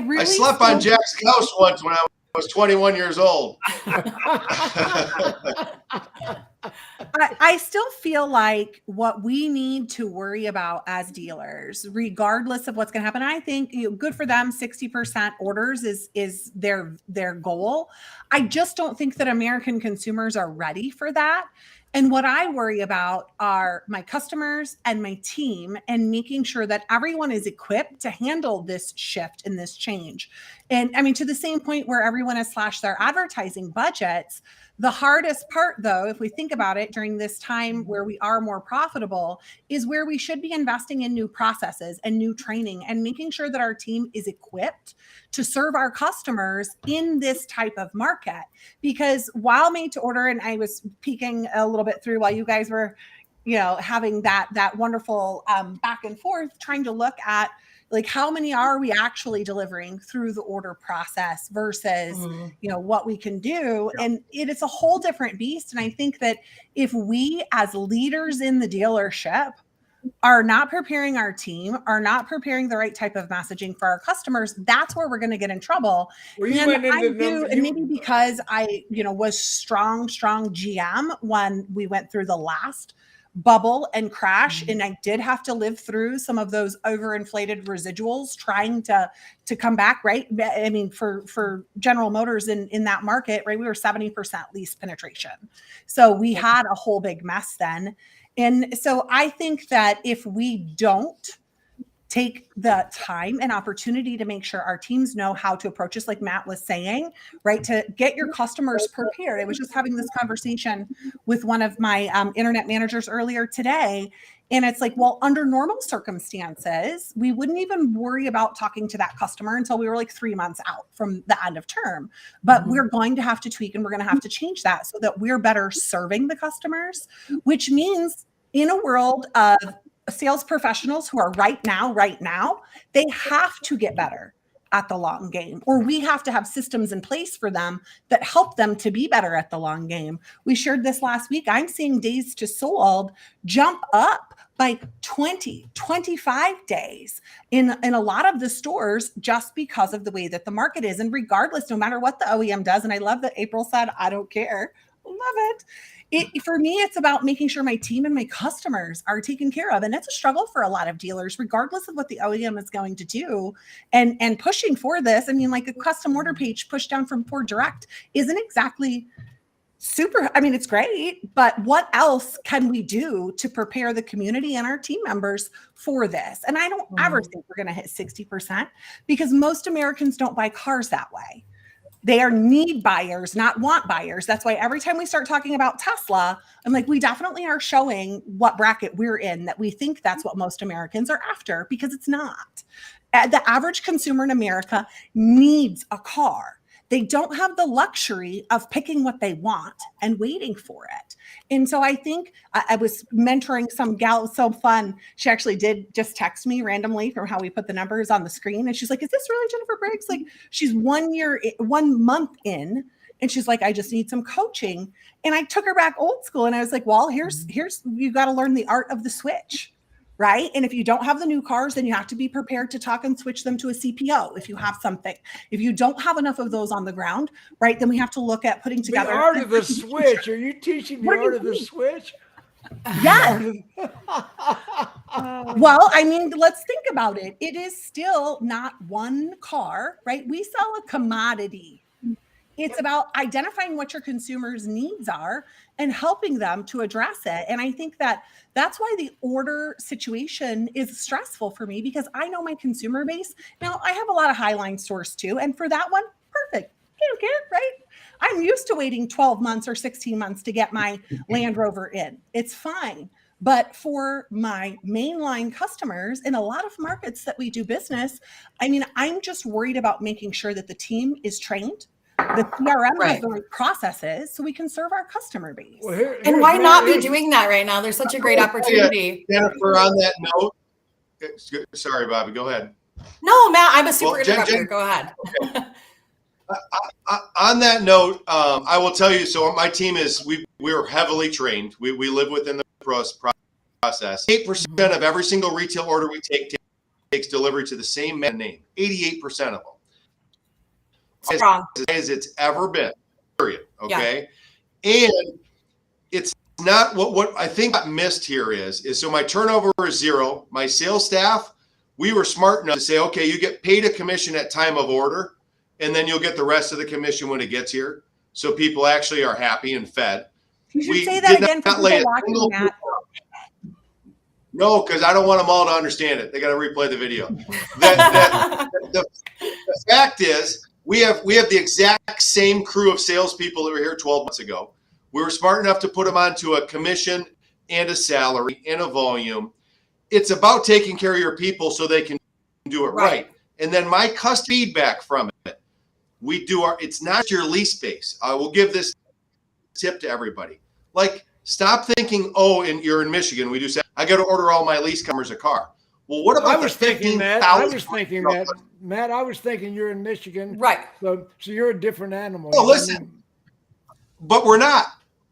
really slept on Jack's couch once when I was 21 years old. I still feel like what we need to worry about as dealers, regardless of what's going to happen, I think good for them. 60% orders is their goal. I just don't think that American consumers are ready for that. And what I worry about are my customers and my team and making sure that everyone is equipped to handle this shift and this change. And I mean, to the same point where everyone has slashed their advertising budgets, the hardest part, though, if we think about it during this time where we are more profitable, is where we should be investing in new processes and new training and making sure that our team is equipped to serve our customers in this type of market. Because while made to order, and I was peeking a little bit through while you guys were, having that wonderful back and forth, trying to look at like how many are we actually delivering through the order process versus what we can do. Yeah. And it's a whole different beast. And I think that if we as leaders in the dealership are not preparing our team, are not preparing the right type of messaging for our customers, that's where we're going to get in trouble. And maybe because I was strong GM when we went through the last bubble and crash, and I did have to live through some of those overinflated residuals trying to come back, right? I mean, for General Motors in that market, right, we were 70% lease penetration, so we had a whole big mess then. And so I think that if we don't take the time and opportunity to make sure our teams know how to approach this, like Matt was saying, right, to get your customers prepared. I was just having this conversation with one of my internet managers earlier today, and it's like, well, under normal circumstances, we wouldn't even worry about talking to that customer until we were like 3 months out from the end of term. But we're going to have to tweak and we're going to have to change that so that we're better serving the customers, which means in a world of sales professionals who are right now, they have to get better at the long game, or we have to have systems in place for them that help them to be better at the long game. We shared this last week. I'm seeing days to sold jump up by 20, 25 days in a lot of the stores just because of the way that the market is. And regardless, no matter what the OEM does, and I love that April said, I don't care. Love it. For me, it's about making sure my team and my customers are taken care of. And it's a struggle for a lot of dealers, regardless of what the OEM is going to do and pushing for this. I mean, like a custom order page pushed down from Ford Direct isn't exactly super. I mean, it's great, but what else can we do to prepare the community and our team members for this? And I don't ever think we're going to hit 60% because most Americans don't buy cars that way. They are need buyers, not want buyers. That's why every time we start talking about Tesla, I'm like, we definitely are showing what bracket we're in, that we think that's what most Americans are after, because it's not. The average consumer in America needs a car. They don't have the luxury of picking what they want and waiting for it. And so I think I was mentoring some gal, so fun. She actually did just text me randomly from how we put the numbers on the screen. And she's like, is this really Jennifer Briggs? Like, she's 1 month in, and she's like, I just need some coaching. And I took her back old school. And I was like, well, here's, you got to learn the art of the switch. Right. And if you don't have the new cars, then you have to be prepared to talk and switch them to a CPO if you have something. If you don't have enough of those on the ground, right, then we have to look at putting together the art of the switch. Are you teaching the art of the switch? Yeah. Well, I mean, let's think about it. It is still not one car, right? We sell a commodity. It's about identifying what your consumers' needs are and helping them to address it. And I think that that's why the order situation is stressful for me, because I know my consumer base. Now, I have a lot of Highline stores too. And for that one, perfect. I don't care, right? I'm used to waiting 12 months or 16 months to get my Land Rover in. It's fine. But for my mainline customers in a lot of markets that we do business, I mean, I'm just worried about making sure that the team is trained, the CRM has the right processes, so we can serve our customer base. Well, and why not be doing that right now? There's such a great opportunity. Jennifer, on that note, sorry, Bobbie, go ahead. No, Matt, I'm a super interrupter. Go ahead. Okay. On that note, I will tell you, so my team is, we're heavily trained. We live within the process. 8% of every single retail order we take takes delivery to the same man name. 88% of them. Strong. As it's ever been, period. Okay. Yeah. And it's not what I think got missed here is so my turnover is 0. My sales staff, we were smart enough to say, okay, you get paid a commission at time of order, and then you'll get the rest of the commission when it gets here. So people actually are happy and fed. You should say that again for people watching, Matt. No, because I don't want them all to understand it. They got to replay the video. The fact is, we have the exact same crew of salespeople that were here 12 months ago. We were smart enough to put them onto a commission and a salary and a volume. It's about taking care of your people so they can do it right. And then my customer feedback from it, it's not your lease space. I will give this tip to everybody. Like, stop thinking, you're in Michigan. We do say, I got to order all my lease customers a car. Well, what about I was thinking that, Matt, I was thinking you're in Michigan. Right. So you're a different animal. Well, listen, but we're not.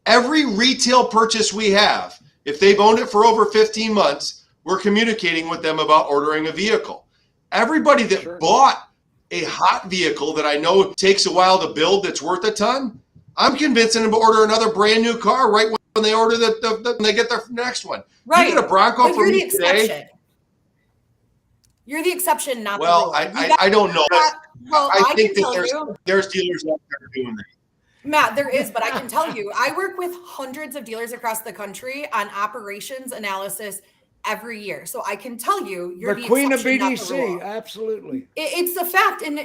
Every retail purchase we have, if they've owned it for over 15 months, we're communicating with them about ordering a vehicle. Everybody that bought a hot vehicle that I know takes a while to build that's worth a ton, I'm convincing them to order another brand new car right when they order when they get their next one. Right. You get a Bronco for me today. You're the exception, not the rule. rule. I don't know. I think that there's dealers out there doing that. Matt, there is, but I can tell you, I work with hundreds of dealers across the country on operations analysis every year. So I can tell you, you're the queen of BDC. Absolutely. It's the fact. And,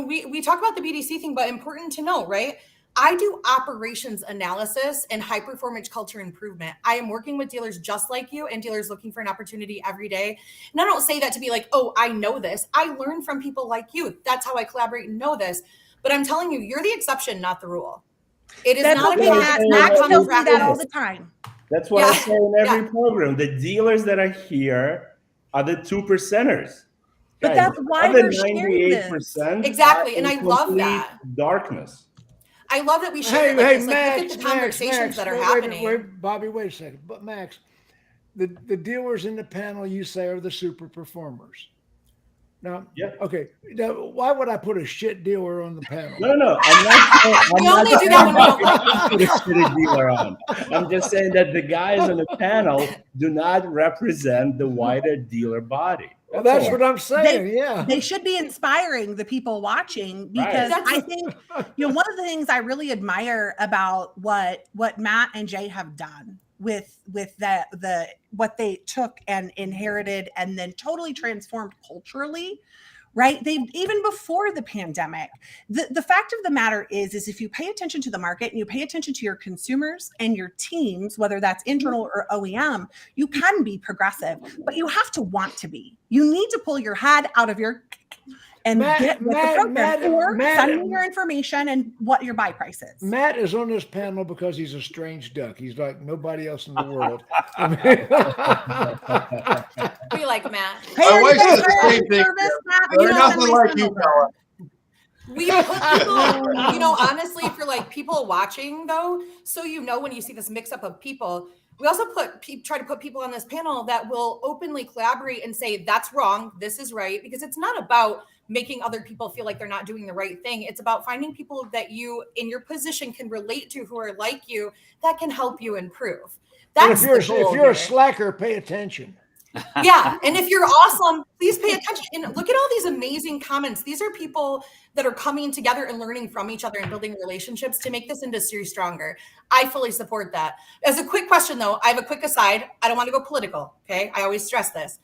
we talk about the BDC thing, but important to know, right? I do operations analysis and high performance culture improvement. I am working with dealers just like you and dealers looking for an opportunity every day. And I don't say that to be like, oh, I know this. I learn from people like you. That's how I collaborate and know this. But I'm telling you, you're the exception, not the rule. It is not a that all the time. That's what I say in every program. The dealers that are here are the 2%ers. But Guys, that's why other we're sharing this. 98% Exactly, are and in I love complete that. darkness. I love that we share it like this. Like, look at the conversations that are happening. Wait, Bobbie, wait a second. But Max, the dealers in the panel you say are the super performers. Now, Yeah. okay. Now, why would I put a shit dealer on the panel? No. I'm not saying, We only do that when we don't like put a shitty dealer on. I'm just saying that the guys on the panel do not represent the wider dealer body. Well, that's what I'm saying. Yeah. They should be inspiring the people watching, because Right. I think, one of the things I really admire about what Matt and Jay have done with the what they took and inherited and then totally transformed culturally, right? They've, even before the pandemic, the fact of the matter is if you pay attention to the market and you pay attention to your consumers and your teams, whether that's internal or OEM, you can be progressive, but you have to want to be. You need to pull your head out of your and get with the program, or send me your information and what your buy price is. Matt is on this panel because he's a strange duck. He's like nobody else in the world. We like Matt. My wife says the same thing. They're nothing like you, fella. We put people, honestly, for like people watching though, so when you see this mix up of people, we also try to put people on this panel that will openly collaborate and say, that's wrong, this is right, because it's not about making other people feel like they're not doing the right thing. It's about finding people that you in your position can relate to, who are like you, that can help you improve. That's if you're a slacker, pay attention. Yeah. And if you're awesome, please pay attention. And look at all these amazing comments. These are people that are coming together and learning from each other and building relationships to make this industry stronger. I fully support that. As a quick question, though, I have a quick aside. I don't want to go political. Okay. I always stress this.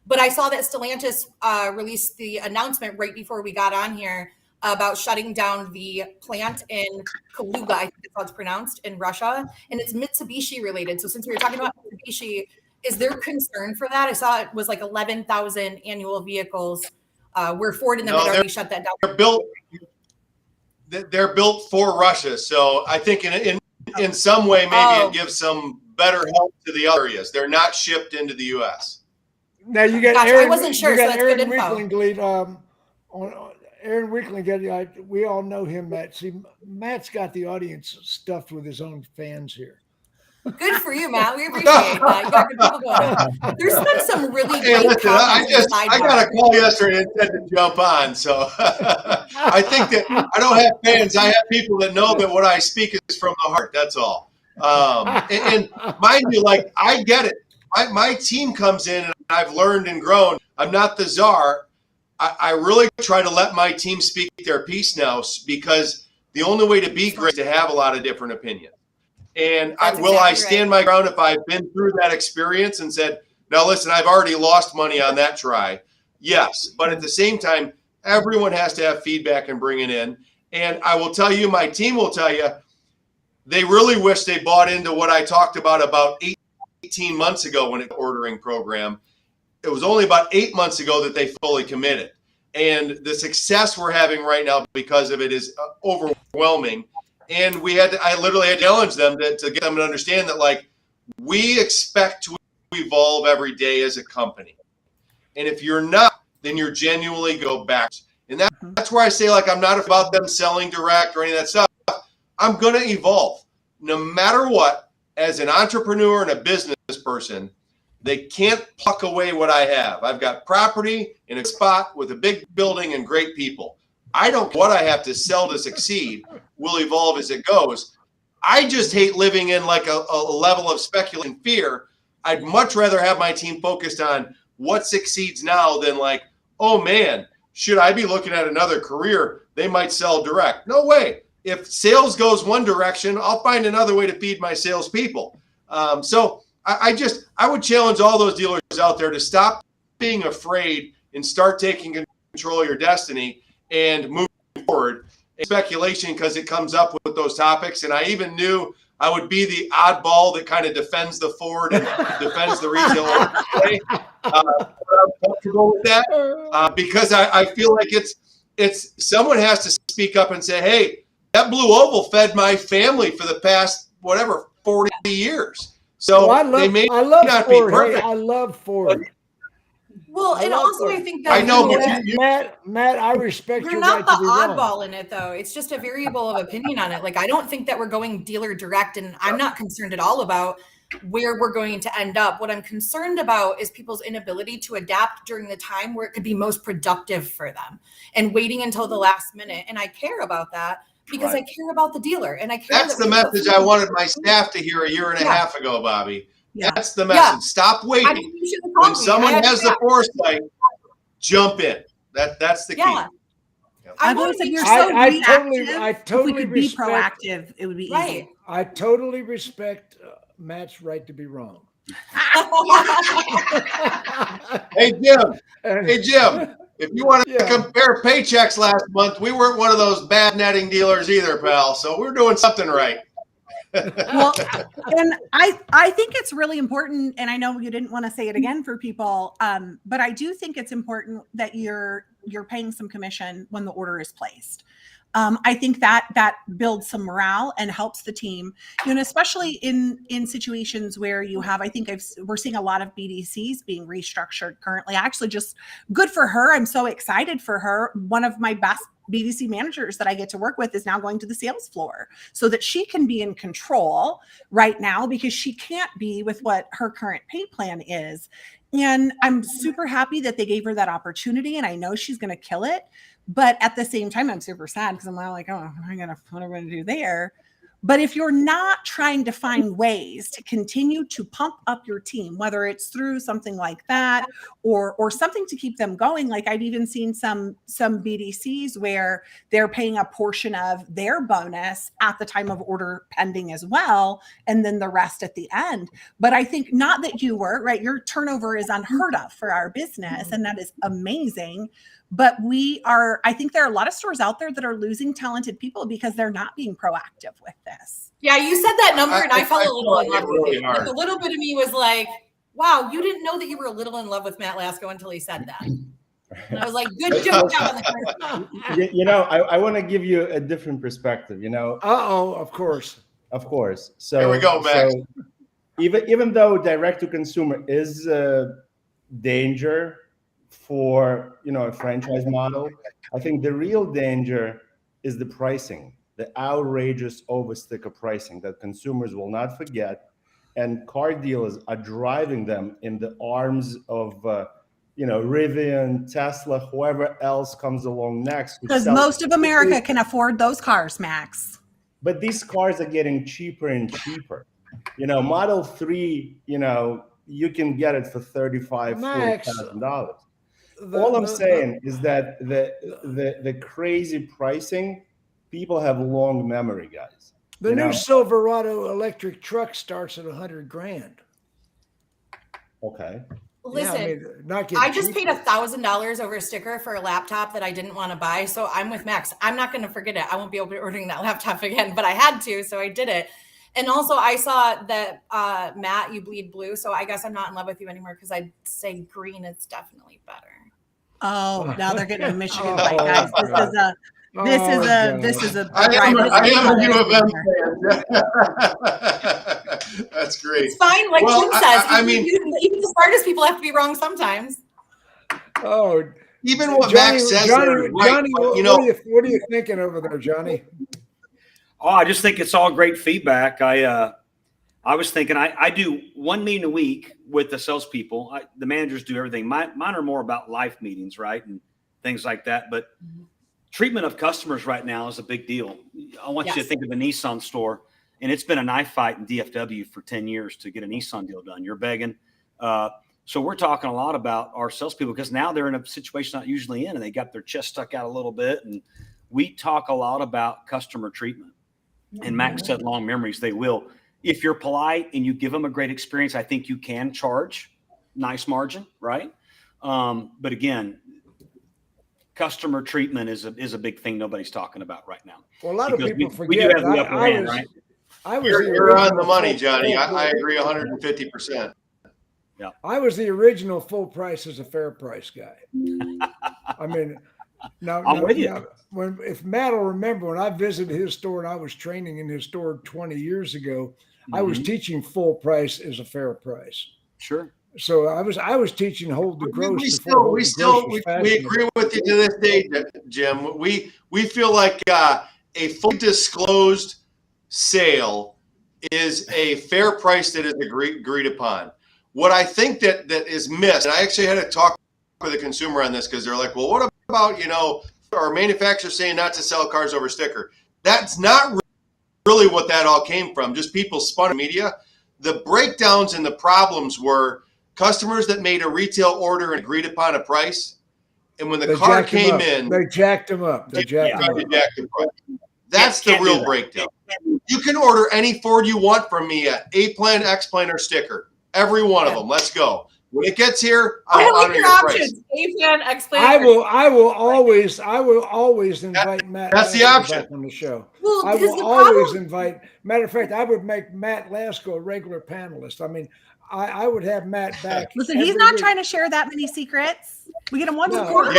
But I saw that Stellantis released the announcement right before we got on here about shutting down the plant in Kaluga, I think that's how it's pronounced, in Russia. And it's Mitsubishi related. So since we were talking about Mitsubishi, is there concern for that? I saw it was like 11,000 annual vehicles where Ford and them had already shut that down. They're built for Russia. So I think in some way, maybe it gives some better help to the other areas. They're not shipped into the U.S. Now you got Gotcha. Aaron, I wasn't sure, you got so that's good Aaron info. Weakling lead, Aaron Weakling, we all know him, Matt. See, Matt's got the audience stuffed with his own fans here. Good for you, Matt. We appreciate that. You got good people going on. There's been some really great Listen, I comments. got a call yesterday and said to jump on. So I think that I don't have fans. I have people that know that what I speak is from the heart. That's all. And mind you, like, I get it. My team comes in and I've learned and grown. I'm not the czar. I really try to let my team speak their piece now, because the only way to be great is to have a lot of different opinions. And I stand my ground if I've been through that experience and said, now listen, I've already lost money on that try. Yes. But at the same time, everyone has to have feedback and bring it in. And I will tell you, my team will tell you, they really wish they bought into what I talked about 18 months ago when it ordering program. It was only about 8 months ago that they fully committed. And the success we're having right now because of it is overwhelming. And I literally had to challenge them to get them to understand that, like, we expect to evolve every day as a company. And if you're not, then you're genuinely go back. And that's where I say, like, I'm not about them selling direct or any of that stuff. I'm going to evolve no matter what. As an entrepreneur and a business person, they can't pluck away what I have. I've got property in a spot with a big building and great people. I don't know what I have to sell to succeed. Will evolve as it goes. I just hate living in like a level of speculating fear. I'd much rather have my team focused on what succeeds now than like, oh man, should I be looking at another career? They might sell direct. No way. If sales goes one direction, I'll find another way to feed my salespeople. So I would challenge all those dealers out there to stop being afraid and start taking control of your destiny and move forward. Speculation, because it comes up with those topics. And I even knew I would be the oddball that kind of defends the Ford and defends the retail owner. I'm comfortable with that because I feel like it's someone has to speak up and say, hey, that blue oval fed my family for the past, 40 years. So I love not Ford. be perfect. Hey, I love Ford. Well, I and love also her. I think that I know, but Matt, I respect you're your not right the to be wrong. oddball in it, though. It's just a variable of opinion on it. Like, I don't think that we're going dealer direct, and I'm not concerned at all about where we're going to end up. What I'm concerned about is people's inability to adapt during the time where it could be most productive for them, and waiting until the last minute. And I care about that because I care about the dealer, and I care. That's the message I wanted my staff to hear a year and a half ago, Bobbie. Yeah. That's the message. Yeah. Stop I waiting. mean, you should have called When me. someone I has the understand. foresight, jump in. That's the key. Yeah. I've always said you're so I reactive. totally if we could be respect. proactive, it would be Right. easy. I totally respect Matt's right to be wrong. Hey, Jim. Hey, Jim. If you want to compare paychecks last month, we weren't one of those bad netting dealers either, pal. So we're doing something right. Well, and I think it's really important, and I know you didn't want to say it again for people, but I do think it's important that you're paying some commission when the order is placed. I think that builds some morale and helps the team, you know, especially in situations where you have, I think we're seeing a lot of BDCs being restructured currently. Actually, just good for her. I'm so excited for her. One of my best BDC managers that I get to work with is now going to the sales floor so that she can be in control right now, because she can't be with what her current pay plan is. And I'm super happy that they gave her that opportunity, and I know she's going to kill it. But at the same time, I'm super sad because I'm not like, oh, what am I going to do there? But if you're not trying to find ways to continue to pump up your team, whether it's through something like that or something to keep them going, like I've even seen some BDCs where they're paying a portion of their bonus at the time of order pending as well, and then the rest at the end. But I think not that you were, right? Your turnover is unheard of for our business, and that is amazing. But I think there are a lot of stores out there that are losing talented people because they're not being proactive with this. Yeah, you said that number, and I felt a little in love with really it. hard. Like, a little bit of me was like, wow, you didn't know that you were a little in love with Matt Lasco until he said that. And I was like, good job on the first. You know, I want to give you a different perspective, you know. Of course. Of course. So Here we go, Max. So even though direct to consumer is a danger for, you know, a franchise model, I think the real danger is the pricing, the outrageous oversticker pricing that consumers will not forget, and car dealers are driving them in the arms of you know, Rivian, Tesla, whoever else comes along next. Because most of America can afford those cars, Max. But these cars are getting cheaper and cheaper. You know, Model 3, you know, you can get it for $35,000, $40,000. All I'm saying is that the crazy pricing, people have long memory, guys. The new Silverado electric truck starts at $100,000. Okay. Listen, I just paid $1,000 over a sticker for a laptop that I didn't want to buy. So I'm with Max. I'm not going to forget it. I won't be ordering that laptop again, but I had to, so I did it. And also I saw that, Matt, you bleed blue. So I guess I'm not in love with you anymore because I'd say green is definitely better. Oh, now they're getting a Michigan fight, guys. This is a I am a U of M fan. That's great. It's fine, like Well, Jim says. I mean, even the smartest people have to be wrong sometimes. Oh, even what Johnny, Max says, Johnny, there, right, Johnny, you know, what are you thinking over there, Johnny? Oh, I just think it's all great feedback. I was thinking I do one meeting a week with the salespeople. The managers do everything. Mine are more about life meetings, right, and things like that. But treatment of customers right now is a big deal. I want you to think of a Nissan store, and it's been a knife fight in DFW for 10 years to get a Nissan deal done. You're begging. So we're talking a lot about our salespeople because now they're in a situation not usually in, and they got their chest stuck out a little bit. And we talk a lot about customer treatment. And Max said long memories, they will. If you're polite and you give them a great experience, I think you can charge nice margin, right? But again, customer treatment is a big thing nobody's talking about right now. Well, a lot of people forget. We do have the upper hand, right? You're on the money, Johnny. I agree 150%. Yeah. I was the original full price is a fair price guy. I mean, I'm with you. If Matt will remember, when I visited his store and I was training in his store 20 years ago, I was teaching full price is a fair price. Sure. So I was teaching hold the gross. We agree with you to this day, Jim. We feel like a fully disclosed sale is a fair price that is agreed upon. What I think that is missed, and I actually had to talk with a consumer on this because they're like, well, what about, our manufacturer saying not to sell cars over sticker? That's not really what that all came from. Just people spun media. The breakdowns and the problems were customers that made a retail order and agreed upon a price. And when the car came in, they jacked them up. They jacked them up. That's the real breakdown. You can order any Ford you want from me at A-Plan, X-Plan, or sticker. Every one of them. Let's go. When it gets here, I'll honor your price. A-Plan, X-Plan. I will always invite Matt. That's the option on the show. Well, I will always invite. Matter of fact, I would make Matt Lasco a regular panelist. I mean, I would have Matt back. Listen, he's not trying to share that many secrets. We get him once a quarter.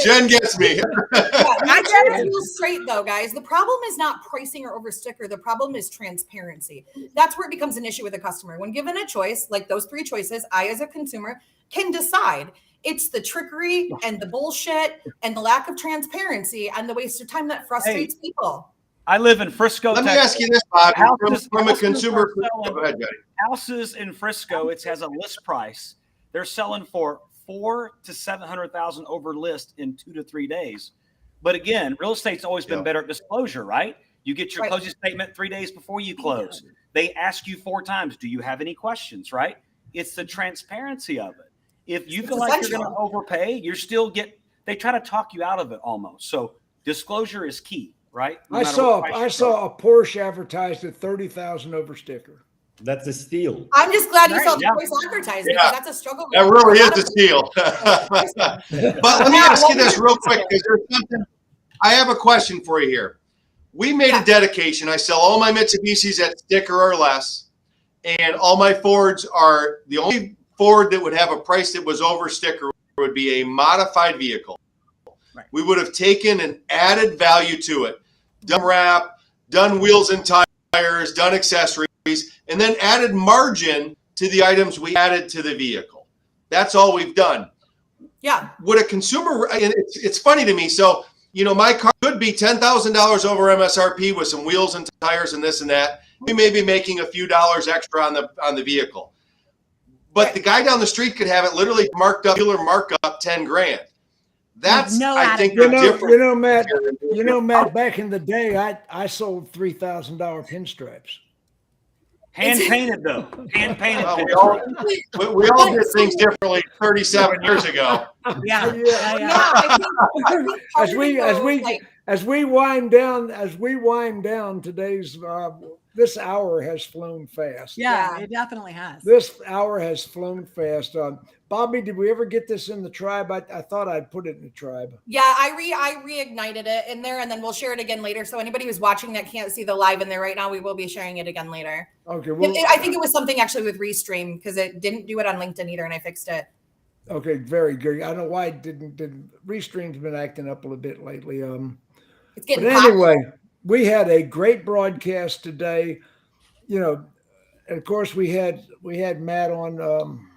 Jen gets me. I try to feel straight though, guys. The problem is not pricing or over sticker. The problem is transparency. That's where it becomes an issue with a customer. When given a choice, like those three choices, I as a consumer can decide. It's the trickery and the bullshit and the lack of transparency and the waste of time that frustrates people. I live in Frisco. Let me ask you this, Bob, from a consumer. Go ahead, Jody. Houses in Frisco, it has a list price. They're selling for $400,000 to $700,000 over list in 2 to 3 days. But again, real estate's always been better at disclosure, right? You get your closing statement 3 days before you close. They ask you 4 times, do you have any questions, right? It's the transparency of it. If you feel like you're going to overpay, they try to talk you out of it almost. So disclosure is key, right? I saw a Porsche advertised at $30,000 over sticker. That's a steal. I'm just glad you saw the voice advertising because that's a struggle. That really is a steal. But let me ask you this real quick because there's something. I have a question for you here. We made a dedication. I sell all my Mitsubishis at sticker or less, and all my Fords are the only Ford that would have a price that was over sticker would be a modified vehicle. Right. We would have taken an added value to it, done wrap, done wheels and tires, done accessories, and then added margin to the items we added to the vehicle. That's all we've done. Yeah. Would a consumer, and it's funny to me. So, my car could be $10,000 over MSRP with some wheels and tires and this and that. We may be making a few dollars extra on the vehicle. But the guy down the street could have it literally marked up, dealer markup $10,000. That's I think the difference. Matt, back in the day, I sold $3,000 pinstripes. Hand painted though. Hand painted. We all did things differently 37 years ago. Yeah. As we wind down today's this hour has flown fast. Yeah, it definitely has. This hour has flown fast. Bobbie, did we ever get this in the tribe? I thought I'd put it in the tribe. Yeah, I reignited it in there, and then we'll share it again later. So anybody who's watching that can't see the live in there right now, we will be sharing it again later. Okay. Well, I think it was something actually with Restream because it didn't do it on LinkedIn either, and I fixed it. Okay, very good. I don't know why it didn't. Restream's been acting up a little bit lately. It's getting but anyway. We had a great broadcast today, and of course we had Matt on.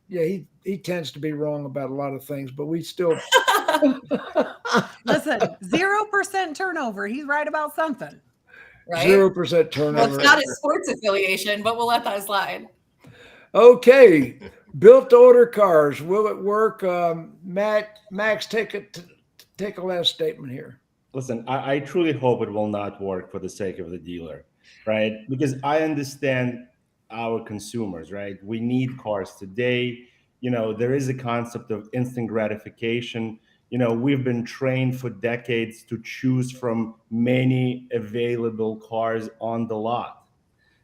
He tends to be wrong about a lot of things, but we still listen. 0% turnover. He's right about something. Right? 0% turnover. Well, it's not a sports affiliation, but we'll let that slide. Okay, built to order cars. Will it work? Max, take a last statement here. Listen, I truly hope it will not work for the sake of the dealer, right? Because I understand our consumers, right? We need cars today. There is a concept of instant gratification. We've been trained for decades to choose from many available cars on the lot,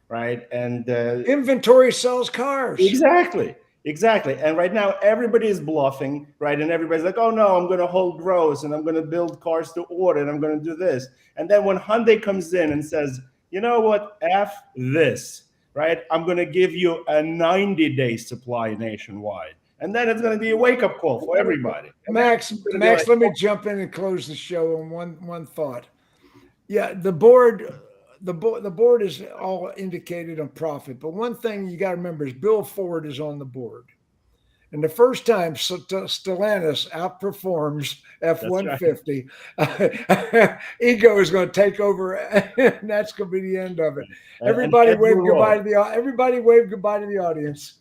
right? And inventory sells cars. Exactly. And right now, everybody is bluffing, right? And everybody's like, oh, no, I'm going to hold gross and I'm going to build cars to order and I'm going to do this. And then when Hyundai comes in and says, you know what, F this, right? I'm going to give you a 90-day supply nationwide. And then it's going to be a wake-up call for everybody. Max, let me jump in and close the show on one thought. Yeah, the board the board is all indicated on profit, but one thing you got to remember is Bill Ford is on the board. And the first time Stellantis outperforms F-150, ego is going to take over, and that's going to be the end of it. Everybody wave goodbye to the audience.